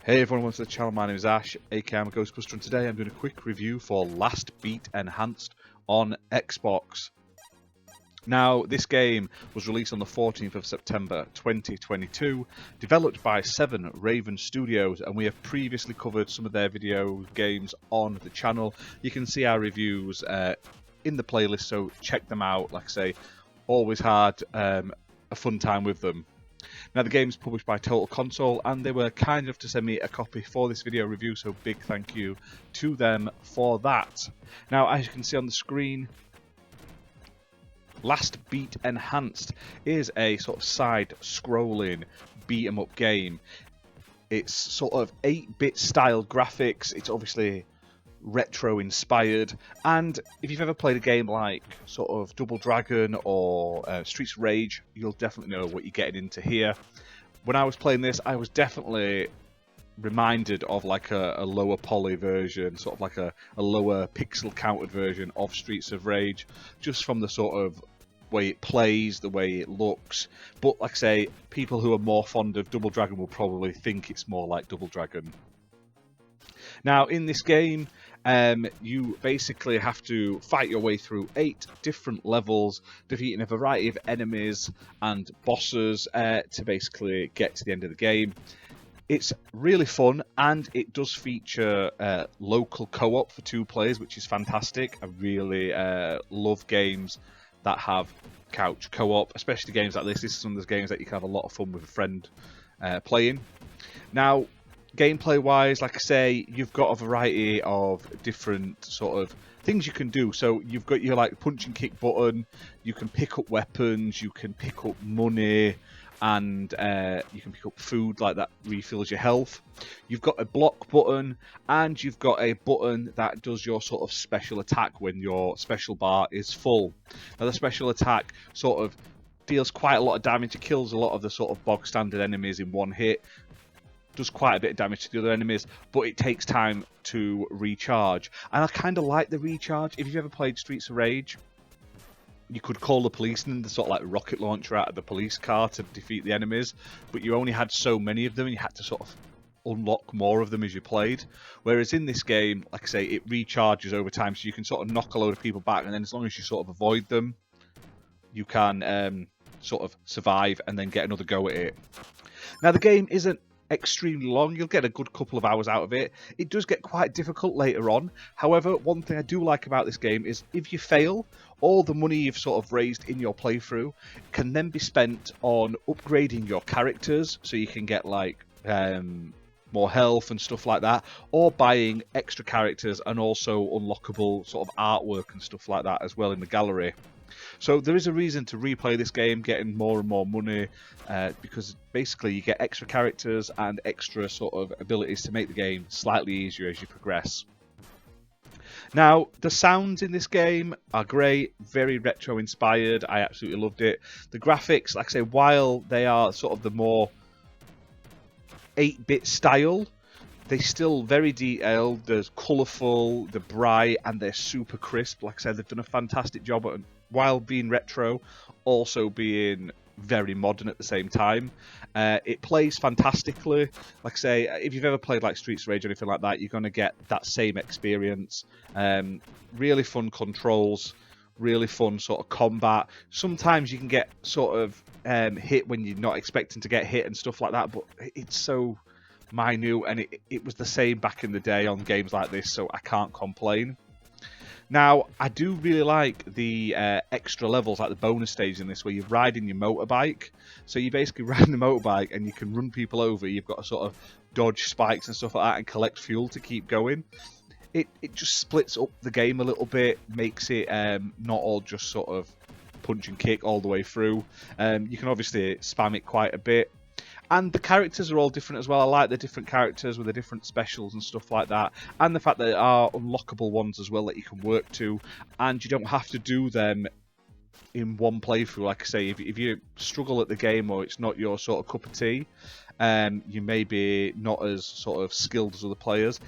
Hey everyone, welcome to the channel. My name is Ash, aka I'm a Ghostbuster, and today I'm doing a quick review for Last Beat Enhanced on Xbox. Now, this game was released on the 14th of September 2022, developed by 7 Raven Studios, and we have previously covered some of their video games on the channel. You can see our reviews in the playlist, so check them out. Like I say, always had a fun time with them. Now, the game is published by Total Console, and they were kind enough to send me a copy for this video review, so big thank you to them for that. Now, as you can see on the screen, Last Beat Enhanced is a sort of side-scrolling beat-em-up game. It's sort of 8-bit style graphics. It's obviously retro-inspired, and if you've ever played a game like sort of Double Dragon or Streets of Rage, you'll definitely know what you're getting into here. When I was playing this, I was definitely reminded of like a lower poly version, sort of like a lower pixel counted version of Streets of Rage, just from the sort of way it plays, the way it looks. But like I say, people who are more fond of Double Dragon will probably think it's more like Double Dragon. Now, in this game, you basically have to fight your way through 8 different levels, defeating a variety of enemies and bosses to basically get to the end of the game. It's really fun, and it does feature local co-op for 2 players, which is fantastic. I really love games that have couch co-op, especially games like this. This is one of those games that you can have a lot of fun with a friend playing. Now, gameplay wise, like I say, you've got a variety of different sort of things you can do. So you've got your like punch and kick button, you can pick up weapons, you can pick up money, and you can pick up food like that refills your health. You've got a block button, and you've got a button that does your sort of special attack when your special bar is full. Now, the special attack sort of deals quite a lot of damage. It kills a lot of the sort of bog standard enemies in one hit, does quite a bit of damage to the other enemies, but it takes time to recharge. And I kind of like the recharge. If you've ever played Streets of Rage, you could call the police and the sort of like rocket launcher out of the police car to defeat the enemies, but you only had so many of them, and you had to sort of unlock more of them as you played. Whereas in this game, like I say, it recharges over time, so you can sort of knock a load of people back, and then as long as you sort of avoid them, you can sort of survive and then get another go at it. Now, the game isn't extremely long. You'll get a good couple of hours out of it. It does get quite difficult later on. However, one thing I do like about this game is if you fail, all the money you've sort of raised in your playthrough can then be spent on upgrading your characters, so you can get like more health and stuff like that, or buying extra characters and also unlockable sort of artwork and stuff like that as well in the gallery. So there is a reason to replay this game, getting more and more money, because basically you get extra characters and extra sort of abilities to make the game slightly easier as you progress. Now, the sounds in this game are great, very retro inspired. I absolutely loved it. The graphics, like I say, while they are sort of the more 8-bit style, they're still very detailed, they're colourful, they're bright, and they're super crisp. Like I said, they've done a fantastic job at, while being retro, also being very modern at the same time. It plays fantastically. Like I say, if you've ever played like Streets of Rage or anything like that, you're going to get that same experience. Really fun controls, really fun sort of combat. Sometimes you can get sort of hit when you're not expecting to get hit and stuff like that, but it's so minute, and it was the same back in the day on games like this, so I can't complain. Now, I do really like the extra levels, like the bonus stage in this, where you're riding your motorbike. So you're basically riding a motorbike and you can run people over. You've got to sort of dodge spikes and stuff like that and collect fuel to keep going. It just splits up the game a little bit, makes it not all just sort of punch and kick all the way through. You can obviously spam it quite a bit. And the characters are all different as well. I like the different characters with the different specials and stuff like that. And the fact that there are unlockable ones as well that you can work to. And you don't have to do them in one playthrough. Like I say, if you struggle at the game or it's not your sort of cup of tea, you may be not as sort of skilled as other players,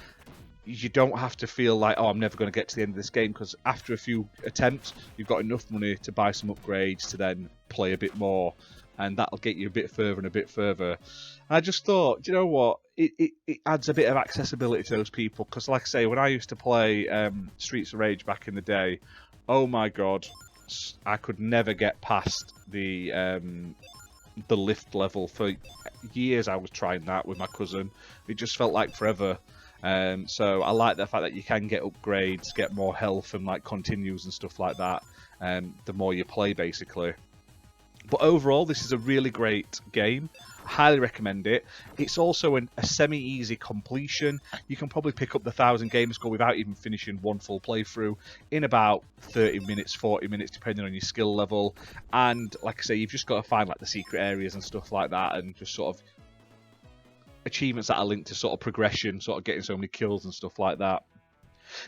you don't have to feel like, oh, I'm never going to get to the end of this game, because after a few attempts, you've got enough money to buy some upgrades to then play a bit more. and that'll get you a bit further and a bit further. And I just thought, do you know what? It adds a bit of accessibility to those people, because like I say, when I used to play Streets of Rage back in the day, oh my god, I could never get past the lift level. For years I was trying that with my cousin. It just felt like forever. So I like the fact that you can get upgrades, get more health and like continues and stuff like that, the more you play basically. But overall, this is a really great game. I highly recommend it. It's also a semi-easy completion. You can probably pick up the 1000 game score without even finishing one full playthrough in about 30 minutes, 40 minutes, depending on your skill level. And like I say, you've just got to find like the secret areas and stuff like that, and just sort of achievements that are linked to sort of progression, sort of getting so many kills and stuff like that.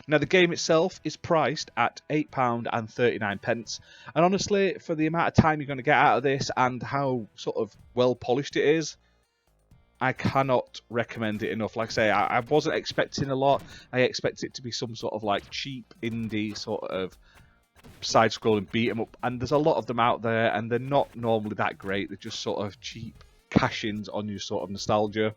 Now, the game itself is priced at £8.39, and honestly, for the amount of time you're going to get out of this and how sort of well polished it is, I cannot recommend it enough. Like I say, I wasn't expecting a lot. I expect it to be some sort of like cheap indie sort of side-scrolling beat 'em up, and there's a lot of them out there, and they're not normally that great. They're just sort of cheap cash-ins on your sort of nostalgia.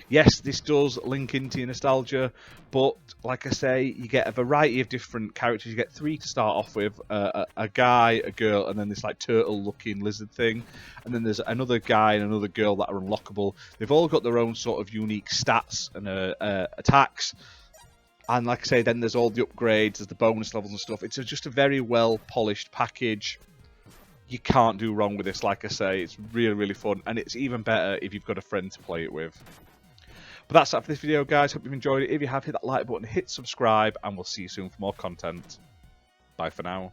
Yes, this does link into your nostalgia, but like I say, you get a variety of different characters. You get 3 to start off with, a guy, a girl, and then this like turtle-looking lizard thing. And then there's another guy and another girl that are unlockable. They've all got their own sort of unique stats and attacks. And like I say, then there's all the upgrades, there's the bonus levels and stuff. It's just a very well-polished package. You can't do wrong with this, like I say. It's really, really fun, and it's even better if you've got a friend to play it with. But that's it for this video, guys. Hope you've enjoyed it. If you have, hit that like button, hit subscribe, and we'll see you soon for more content. Bye for now.